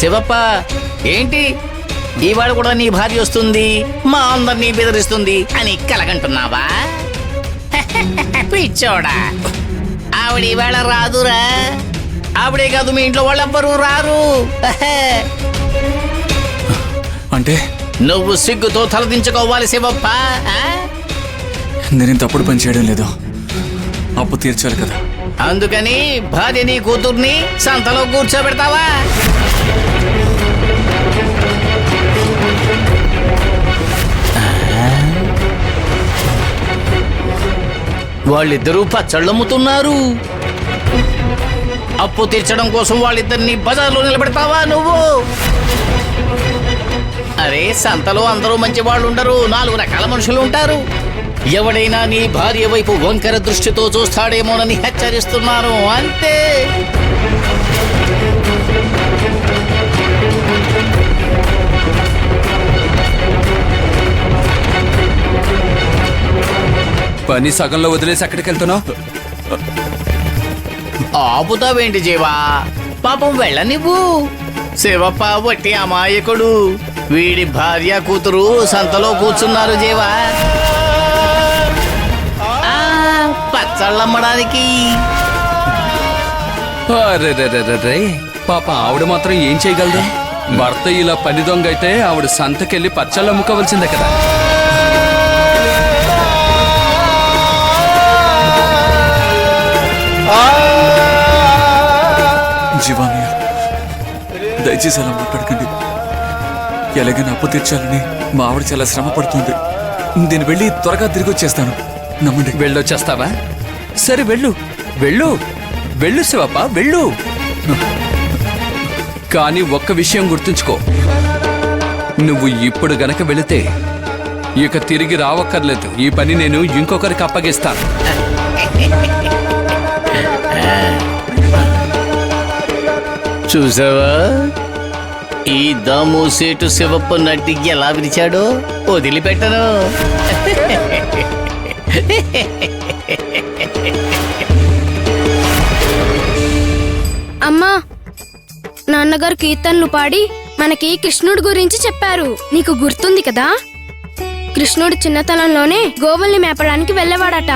శివప్ప, ఏంటి ఇవాళ కూడా నీ భార్య వస్తుంది, మా అందరినీ బెదిరిస్తుంది అని కలగంటున్నావా? పిచ్చోడా, ఆవిడ ఇవాళ రాదురా. ఆవిడే కాదు, మీ ఇంట్లో వాళ్ళెవ్వరూ రారు. అంటే నువ్వు సిగ్గుతో తలదించుకోవాలి శివప్ప. నేను తప్పుడు పని చేయడం లేదు, అప్పు తీర్చాలి కదా. అందుకని భార్యని కూతుర్ని సంతలో కూర్చోబెడతావా? వాళ్ళిద్దరూ పచ్చళ్ళమ్ముతున్నారు. అప్పు తీర్చడం కోసం వాళ్ళిద్దరిని బజార్లో నిలబెడతావా నువ్వు? అరే, సంతలో అందరూ మంచి వాళ్ళు ఉండరు, 4 రకాల మనుషులు ఉంటారు. ఎవడైనా నీ భార్య వైపు వంకర దృష్టితో చూస్తాడేమోనని హెచ్చరిస్తున్నాను, అంతే. పని సగంలో వదిలేసి ఎక్కడికి వెళ్తున్నావు? ఆపుతావేంటి జీవా? పాపం వెళ్ళనివ్వు. శివప్ప వట్టి అమాయకుడు. వీడి భార్య కూతురు సంతలో కూర్చున్నారు జీవా, పచ్చళ్ళమ్మడానికి. పాప, ఆవిడ మాత్రం ఏం చేయగలదు? భర్త ఇలా పని దొంగ అయితే ఆవిడ సంతకెళ్ళి పచ్చళ్ళు అమ్ముకోవాల్సిందే కదా. జీవానయ్య, దయచేసి అలా మాట్లాడకండి. ఎలాగైనా అప్పు తీర్చాలని మా ఆవిడ చాలా శ్రమ పడుతుంది. నేను వెళ్ళి త్వరగా తిరిగి వచ్చేస్తాను, నమ్మండి. వెళ్ళొచ్చేస్తావా? సరే, వెళ్ళు వెళ్ళు వెళ్ళు శివప్ప, వెళ్ళు. కానీ ఒక్క విషయం గుర్తుంచుకో, నువ్వు ఇప్పుడు గనక వెళితే ఇక తిరిగి రావక్కర్లేదు. ఈ పని నేను ఇంకొకరికి అప్పగిస్తాను. చూసావా, ఈ దమ్ము సేటు శివప్ప నటి ఎలా విరిచాడో? వదిలిపెట్టను. అమ్మా, నాన్నగారు కీర్తనలు పాడి మనకి కృష్ణుడి గురించి చెప్పారు. నీకు గుర్తుంది కదా? కృష్ణుడు చిన్నతనంలోనే గోవుల్ని మేపడానికి వెళ్ళేవాడట.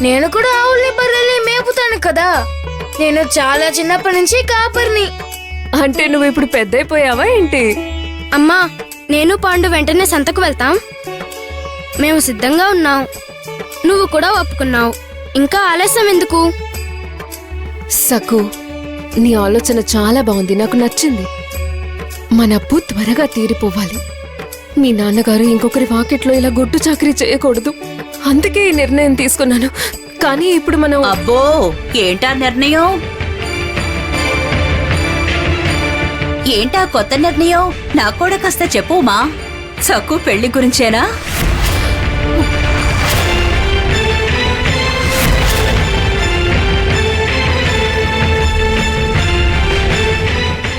నేను కూడా ఆవుల్ని బర్రెల్ని మేపుతాను కదా. నేను చాలా చిన్నప్పటి నుంచి కాపర్ని. అంటే నువ్వు ఇప్పుడు పెద్దయిపోయావా ఏంటి? అమ్మా, నేను పాండు వెంటనే సంతకు వెళ్తాం. మేము సిద్ధంగా ఉన్నాం. నువ్వు కూడా ఒప్పుకున్నావు. ఇంకా ఆలస్యం ఎందుకు? సకు, నీ ఆలోచన చాలా బాగుంది, నాకు నచ్చింది. మన అప్పు త్వరగా తీరిపోవాలి. మీ నాన్నగారు ఇంకొకరి వాకిట్లో ఇలా గొడ్డు చాకరీ చేయకూడదు. అందుకే ఈ నిర్ణయం తీసుకున్నాను. కానీ ఇప్పుడు మనం... అబ్బో, ఏంటా నిర్ణయం? ఏంటా కొత్త నిర్ణయం? నాకు కూడా కాస్త చెప్పుమా. సక్కు పెళ్లి గురించేనా?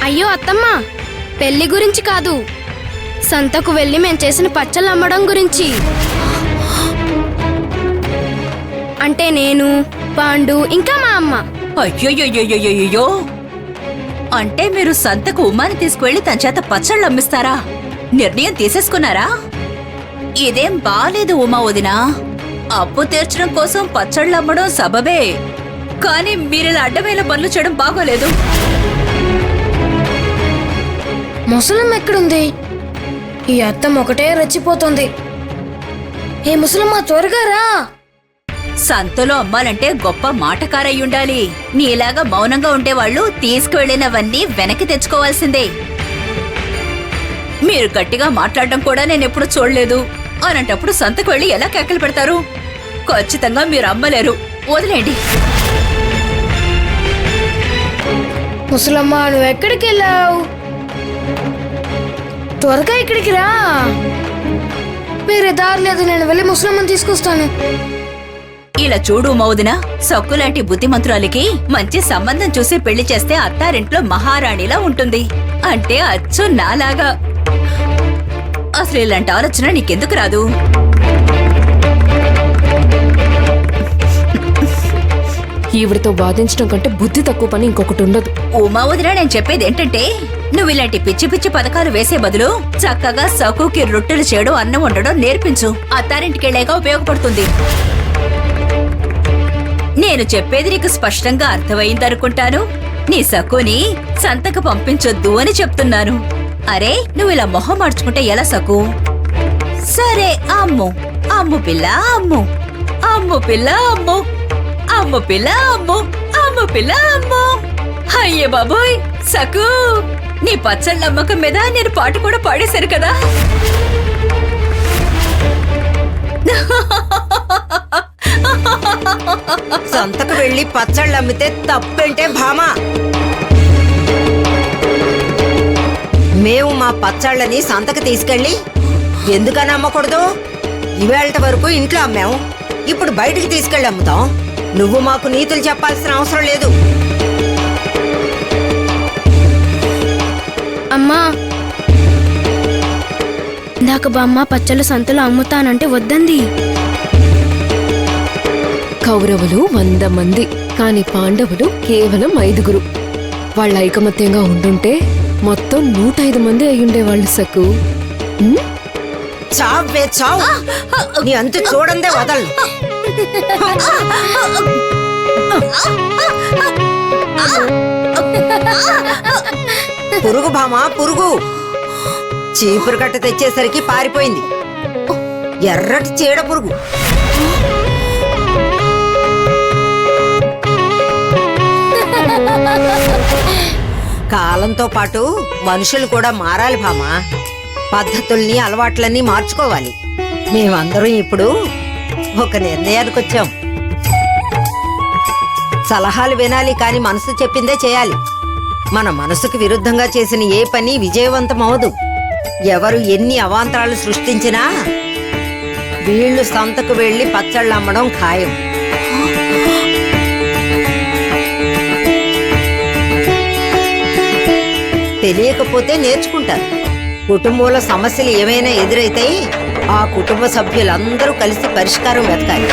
అయ్యో అత్తమ్మ, పెళ్లి గురించి కాదు, సంతకు వెళ్ళి మేం చేసిన పచ్చళ్ళు అమ్మడం గురించి. అంటే నేను, పాండు, ఇంకా మా అమ్మ. అయ్యోయ్యోయ్యోయ్యో, అంటే మీరు సంతకు ఉమ్మాని తీసుకువెళ్లి తన చేత పచ్చళ్ళు అమ్మిస్తారా? నిర్ణయం తీసేసుకున్నారా? ఇదేం బాలేదు ఉమా వదినా. అప్పు తీర్చడం కోసం పచ్చళ్ళు అమ్మడం సబబే, కానీ మీరిలా అడ్డమైన పనులు చేయడం బాగోలేదు. ముసలమ్మ ఎక్కడుంది? ఈ అత్తం ఒకటే రెచ్చిపోతుంది. ఏ ముసలమ్మ, త్వరగా రా. సంతలో అమ్మాలంటే గొప్ప మాటకారయ్యుండాలి. నీలాగా మౌనంగా ఉండేవాళ్లు తీసుకువెళ్లినవన్నీ వెనక్కి తెచ్చుకోవాల్సిందే. మీరు గట్టిగా మాట్లాడడం కూడా నేనెప్పుడు చూడలేదు. అలాంటప్పుడు సంతకు వెళ్ళి ఎలా కేకలు పెడతారు? ఖచ్చితంగా మీరు అమ్మలేరు, వదిలేండి. ముసలమ్మ, నువ్వు ఎక్కడికి వెళ్ళావు? త్వరగా ఇక్కడికి రా. వేరే దారి లేదు, నేను వెళ్ళి ముసలమ్మని తీసుకొస్తాను. ఇలా చూడు మౌదిన, సక్కులాంటి బుద్ధిమంతురాలికి మంచి సంబంధం చూసి పెళ్లి చేస్తే అత్తారింట్లో మహారాణిలా ఉంటుంది. అంటే అచ్చు నాలాగా. అసలు ఇలాంటి ఆలోచన నీకెందుకు రాదు? ఈవిడితో వాదించడం కంటే బుద్ధి తక్కువ పని ఇంకొకటి ఉండదు. ఉమా వదిన, నేను చెప్పేది ఏంటంటే నువ్వు ఇలాంటి పిచ్చి పిచ్చి పథకాలు వేసే బదులు చక్కగా సకుకి రొట్టెలు చేయడం, అన్నం వండడం నేర్పించు. అత్తారింటికి వెళ్ళాక ఉపయోగపడుతుంది. నేను చెప్పేది నీకు స్పష్టంగా అర్థమైందనుకుంటాను. నీ సకుని సంతకు పంపించొద్దు అని చెప్తున్నాను. అరే, నువ్వు ఇలా మొహం మార్చుకుంటే ఎలా సకు? సరే, అమ్ము అమ్ము పిల్ల, అమ్ము అమ్ము పిల్ల, అమ్ము అమ్ము పిల్ల, అమ్ము అమ్ము పిల్ల, అమ్ము. అయ్యే బాబోయ్ సకు, నీ పచ్చళ్ళ నమ్మకం మీద నేను పాట కూడా పాడేశాను కదా. సంతకు వెళ్ళి పచ్చళ్ళు అమ్మితే తప్పేంటే భామా? మేము మా పచ్చళ్ళని సంతకు తీసుకెళ్ళి ఎందుకని అమ్మకూడదు? ఇవేళ వరకు ఇంట్లో అమ్మాము, ఇప్పుడు బయటికి తీసుకెళ్ళి అమ్ముతాం. నువ్వు మాకు నీతులు చెప్పాల్సిన అవసరం లేదు. అమ్మా, ఇందాక బామ్మ పచ్చళ్ళు సంతలో అమ్ముతానంటే వద్దంది. కౌరవులు 100 మంది, కాని పాండవులు కేవలం 5. వాళ్ళ ఐకమత్యంగా ఉండుంటే మొత్తం 105 మంది అయ్యుండేవాళ్ళు సక్కు. చావే చావు, నీ అంతు చూడందే వదలు. పురుగు భామా, పురుగు చీపురు కట్ట తెచ్చేసరికి పారిపోయింది. ఎర్రటి చీడ పురుగు. కాలంతో పాటు మనుషులు కూడా మారాలి భామా. పద్ధతుల్ని, అలవాట్లన్నీ మార్చుకోవాలి. మేమందరం ఇప్పుడు ఒక నిర్ణయానికి వచ్చాం. సలహాలు వినాలి, కాని మనసు చెప్పిందే చేయాలి. మన మనసుకు విరుద్ధంగా చేసిన ఏ పని విజయవంతమవదు. ఎవరు ఎన్ని అవాంతరాలు సృష్టించినా వీళ్ళు సంతకు వెళ్లి పచ్చళ్ళు అమ్మడం ఖాయం. తెలియకపోతే నేర్చుకుంటారు. కుటుంబంలో సమస్యలు ఏమైనా ఎదురైతే ఆ కుటుంబ సభ్యులందరూ కలిసి పరిష్కారం వెతకాలి.